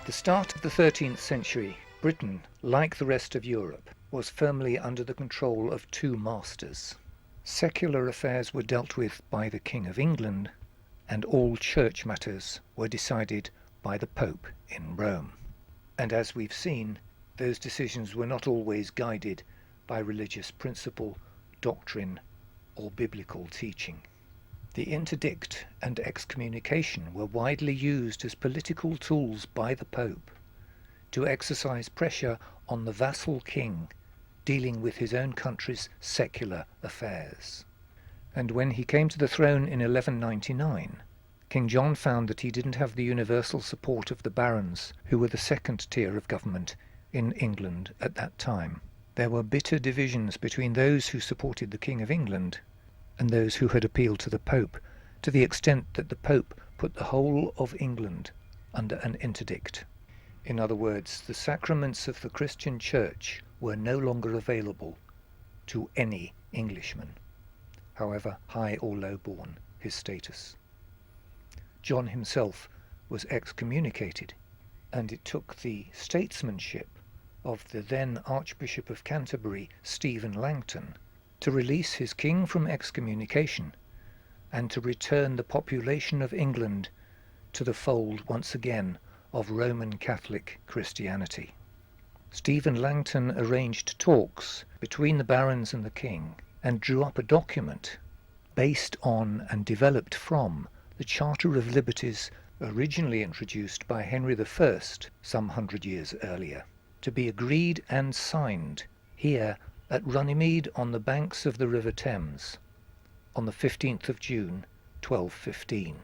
At the start of the 13th century, Britain, like the rest of Europe, was firmly under the control of two masters. Secular affairs were dealt with by the King of England, and all church matters were decided by the Pope in Rome. And as we've seen, those decisions were not always guided by religious principle, doctrine, or biblical teaching. The interdict and excommunication were widely used as political tools by the Pope to exercise pressure on the vassal king dealing with his own country's secular affairs. And when he came to the throne in 1199, King John found that he didn't have the universal support of the barons, who were the second tier of government in England at that time. There were bitter divisions between those who supported the King of England and those who had appealed to the Pope, to the extent that the Pope put the whole of England under an interdict. In other words, the sacraments of the Christian Church were no longer available to any Englishman, however high or low born his status. John himself was excommunicated, and it took the statesmanship of the then Archbishop of Canterbury, Stephen Langton, to release his king from excommunication and to return the population of England to the fold once again of Roman Catholic Christianity. Stephen Langton arranged talks between the barons and the king and drew up a document based on and developed from the Charter of Liberties originally introduced by Henry I some 100 years earlier, to be agreed and signed here at Runnymede on the banks of the River Thames on the 15th of June 1215.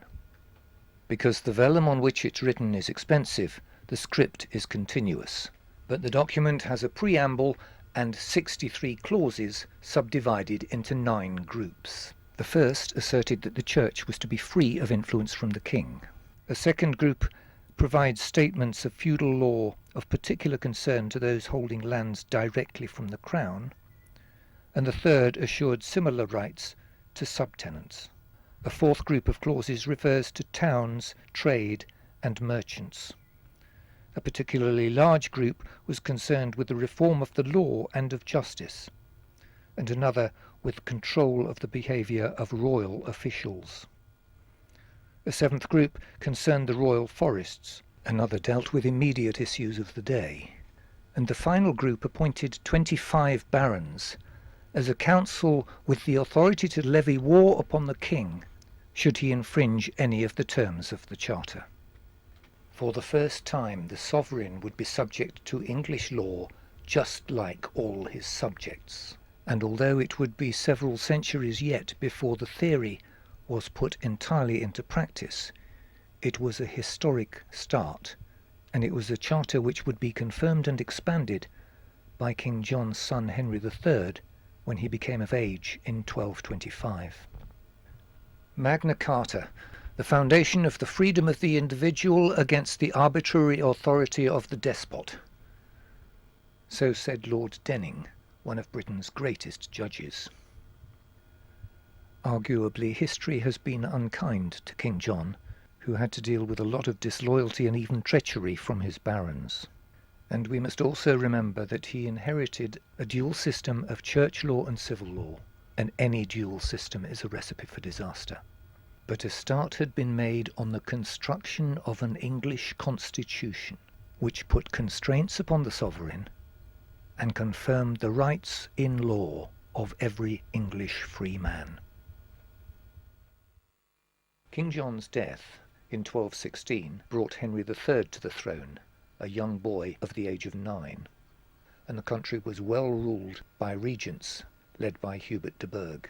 Because the vellum on which it's written is expensive, the script is continuous, but the document has a preamble and 63 clauses subdivided into 9 groups. The first asserted that the Church was to be free of influence from the king. A second group provides statements of feudal law of particular concern to those holding lands directly from the Crown, and the third assured similar rights to subtenants. A fourth group of clauses refers to towns, trade, and merchants. A particularly large group was concerned with the reform of the law and of justice, and another with control of the behaviour of royal officials. A seventh group concerned the royal forests, another dealt with immediate issues of the day, and the final group appointed 25 barons as a council with the authority to levy war upon the king should he infringe any of the terms of the Charter. For the first time, the sovereign would be subject to English law just like all his subjects, and although it would be several centuries yet before the theory was put entirely into practice, it was a historic start, and it was a charter which would be confirmed and expanded by King John's son Henry III when he became of age in 1225. Magna Carta, the foundation of the freedom of the individual against the arbitrary authority of the despot. So said Lord Denning, one of Britain's greatest judges. Arguably, history has been unkind to King John, who had to deal with a lot of disloyalty and even treachery from his barons. And we must also remember that he inherited a dual system of church law and civil law, and any dual system is a recipe for disaster. But a start had been made on the construction of an English constitution, which put constraints upon the sovereign and confirmed the rights in law of every English free man. King John's death in 1216 brought Henry III to the throne, a young boy of the age of 9, and the country was well ruled by regents led by Hubert de Burgh.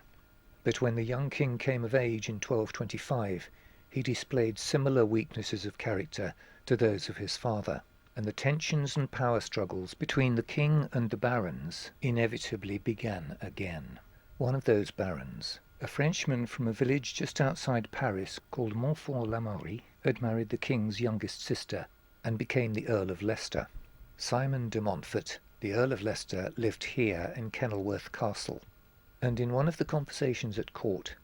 But when the young king came of age in 1225, he displayed similar weaknesses of character to those of his father, and the tensions and power struggles between the king and the barons inevitably began again. One of those barons, a Frenchman from a village just outside Paris called Montfort-Lamaury, had married the king's youngest sister and became the Earl of Leicester. Simon de Montfort, the Earl of Leicester, lived here in Kenilworth Castle, and in one of the conversations at court,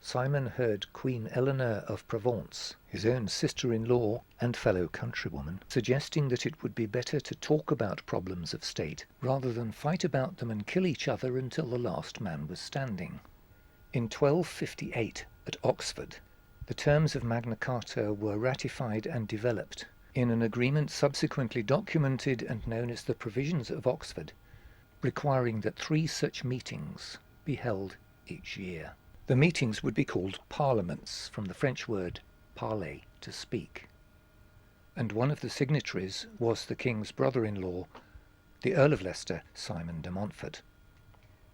Simon heard Queen Eleanor of Provence, his own sister-in-law and fellow countrywoman, suggesting that it would be better to talk about problems of state rather than fight about them and kill each other until the last man was standing. In 1258, at Oxford, the terms of Magna Carta were ratified and developed in an agreement subsequently documented and known as the Provisions of Oxford, requiring that 3 such meetings be held each year. The meetings would be called parliaments, from the French word parler, to speak. And one of the signatories was the king's brother-in-law, the Earl of Leicester, Simon de Montfort.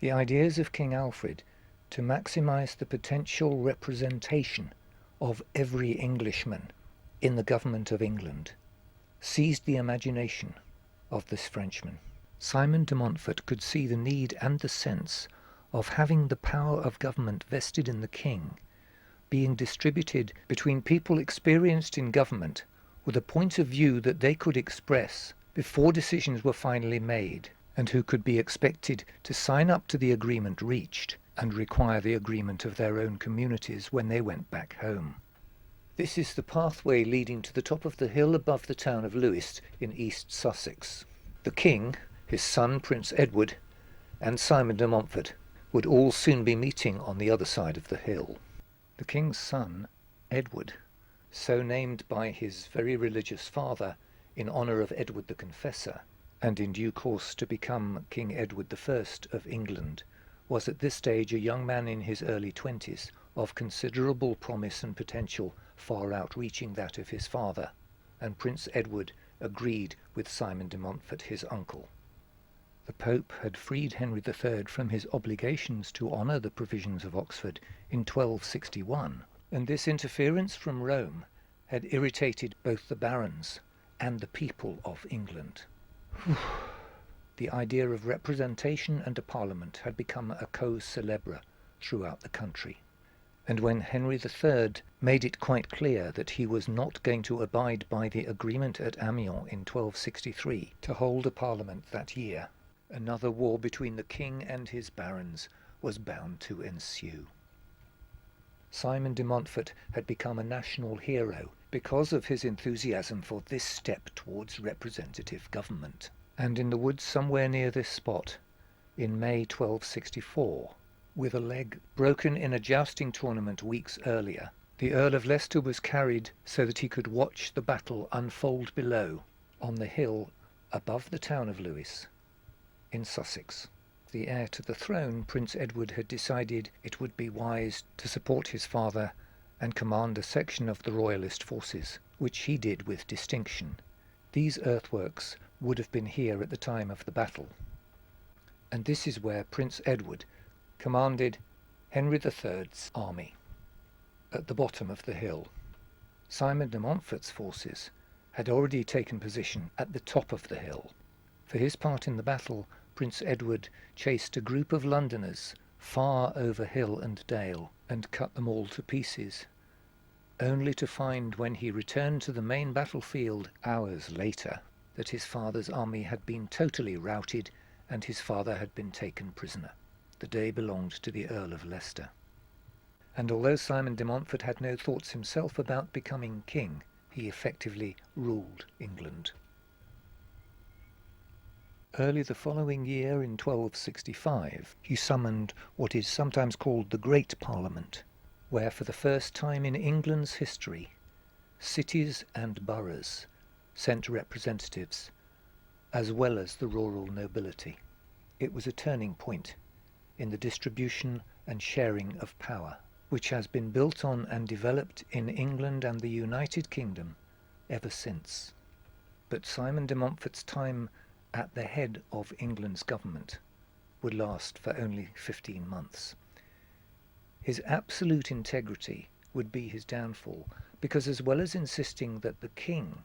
The ideas of King Alfred to maximise the potential representation of every Englishman in the government of England seized the imagination of this Frenchman. Simon de Montfort could see the need and the sense of having the power of government vested in the king being distributed between people experienced in government with a point of view that they could express before decisions were finally made, and who could be expected to sign up to the agreement reached and require the agreement of their own communities when they went back home. This is the pathway leading to the top of the hill above the town of Lewes in East Sussex. The king, his son Prince Edward, and Simon de Montfort would all soon be meeting on the other side of the hill. The king's son, Edward, so named by his very religious father in honour of Edward the Confessor, and in due course to become King Edward I of England, was at this stage a young man in his early 20s, of considerable promise and potential far outreaching that of his father, and Prince Edward agreed with Simon de Montfort, his uncle. The Pope had freed Henry III from his obligations to honour the Provisions of Oxford in 1261, and this interference from Rome had irritated both the barons and the people of England. The idea of representation and a parliament had become a cause célèbre throughout the country. And when Henry III made it quite clear that he was not going to abide by the agreement at Amiens in 1263 to hold a parliament that year, another war between the king and his barons was bound to ensue. Simon de Montfort had become a national hero because of his enthusiasm for this step towards representative government. And in the woods somewhere near this spot, in May 1264, with a leg broken in a jousting tournament weeks earlier, the Earl of Leicester was carried so that he could watch the battle unfold below, on the hill above the town of Lewes, in Sussex. The heir to the throne, Prince Edward, had decided it would be wise to support his father and command a section of the royalist forces, which he did with distinction. These earthworks would have been here at the time of the battle. And this is where Prince Edward commanded Henry III's army, at the bottom of the hill. Simon de Montfort's forces had already taken position at the top of the hill. For his part in the battle, Prince Edward chased a group of Londoners far over hill and dale, and cut them all to pieces, only to find when he returned to the main battlefield hours later that his father's army had been totally routed and his father had been taken prisoner. The day belonged to the Earl of Leicester. And although Simon de Montfort had no thoughts himself about becoming king, he effectively ruled England. Early the following year, in 1265, he summoned what is sometimes called the Great Parliament, where for the first time in England's history, cities and boroughs sent representatives, as well as the rural nobility. It was a turning point in the distribution and sharing of power, which has been built on and developed in England and the United Kingdom ever since. But Simon de Montfort's time at the head of England's government would last for only 15 months. His absolute integrity would be his downfall, because as well as insisting that the king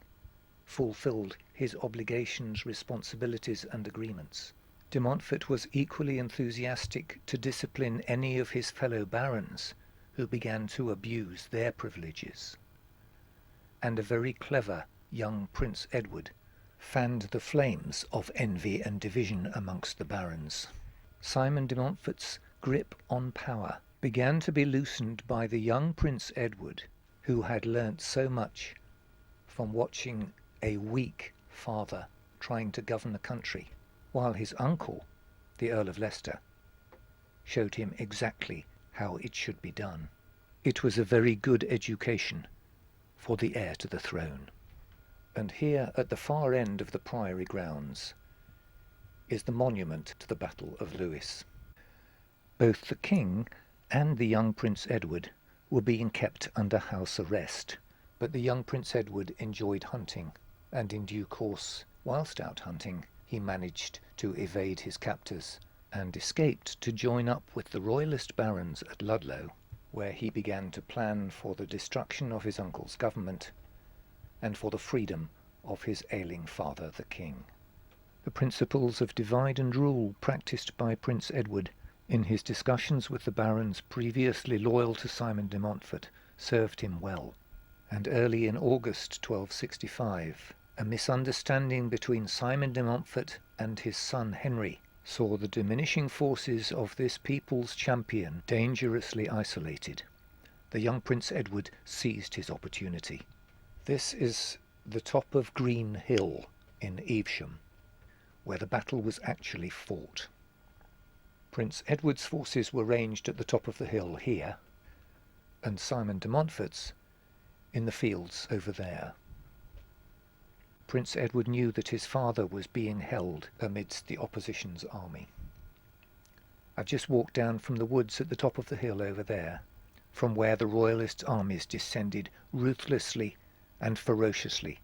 fulfilled his obligations, responsibilities and agreements, de Montfort was equally enthusiastic to discipline any of his fellow barons who began to abuse their privileges. And a very clever young Prince Edward fanned the flames of envy and division amongst the barons. Simon de Montfort's grip on power began to be loosened by the young Prince Edward, who had learnt so much from watching a weak father trying to govern the country, while his uncle, the Earl of Leicester, showed him exactly how it should be done. It was a very good education for the heir to the throne. And here at the far end of the priory grounds is the monument to the Battle of Lewes. Both the king and the young Prince Edward were being kept under house arrest, but the young Prince Edward enjoyed hunting, and in due course, whilst out hunting, he managed to evade his captors and escaped to join up with the royalist barons at Ludlow, where he began to plan for the destruction of his uncle's government and for the freedom of his ailing father, the king. The principles of divide and rule practised by Prince Edward in his discussions with the barons previously loyal to Simon de Montfort served him well, and early in August 1265 a misunderstanding between Simon de Montfort and his son Henry saw the diminishing forces of this people's champion dangerously isolated. The young Prince Edward seized his opportunity. This is the top of Green Hill in Evesham, where the battle was actually fought. Prince Edward's forces were ranged at the top of the hill here, and Simon de Montfort's in the fields over there. Prince Edward knew that his father was being held amidst the opposition's army. I've just walked down from the woods at the top of the hill over there, from where the royalist armies descended ruthlessly and ferociously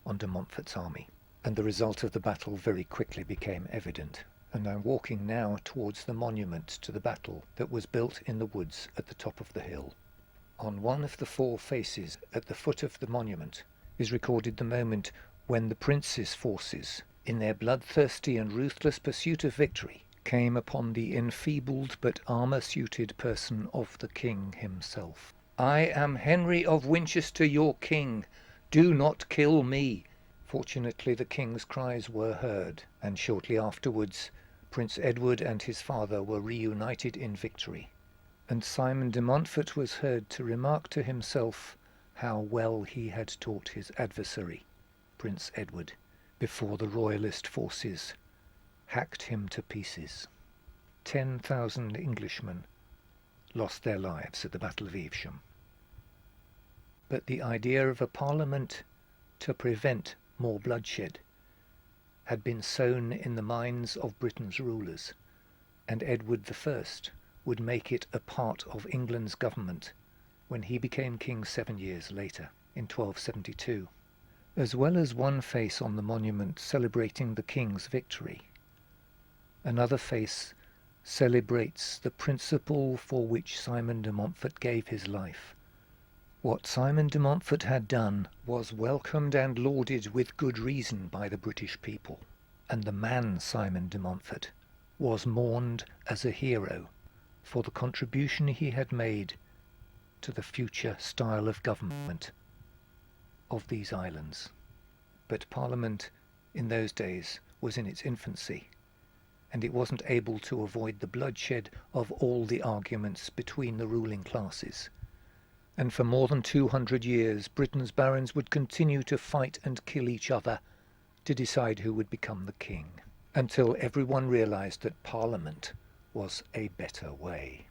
on de Montfort's army, and the result of the battle very quickly became evident. And I'm walking now towards the monument to the battle that was built in the woods at the top of the hill. On one of the four faces at the foot of the monument is recorded the moment when the prince's forces, in their bloodthirsty and ruthless pursuit of victory, came upon the enfeebled but armour-suited person of the king himself. "I am Henry of Winchester, your king. Do not kill me." Fortunately, the king's cries were heard, and shortly afterwards Prince Edward and his father were reunited in victory, and Simon de Montfort was heard to remark to himself how well he had taught his adversary, Prince Edward, before the royalist forces hacked him to pieces. 10,000 Englishmen lost their lives at the Battle of Evesham. But the idea of a parliament to prevent more bloodshed had been sown in the minds of Britain's rulers, and Edward I would make it a part of England's government when he became king 7 years later, in 1272. As well as one face on the monument celebrating the king's victory, another face celebrates the principle for which Simon de Montfort gave his life. What Simon de Montfort had done was welcomed and lauded with good reason by the British people, and the man Simon de Montfort was mourned as a hero for the contribution he had made to the future style of government of these islands. But Parliament in those days was in its infancy, and it wasn't able to avoid the bloodshed of all the arguments between the ruling classes. And for more than 200 years Britain's barons would continue to fight and kill each other to decide who would become the king, until everyone realized that Parliament was a better way.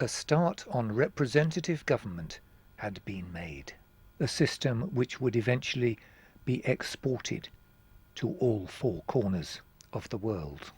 A start on representative government had been made, a system which would eventually be exported to all four corners of the world.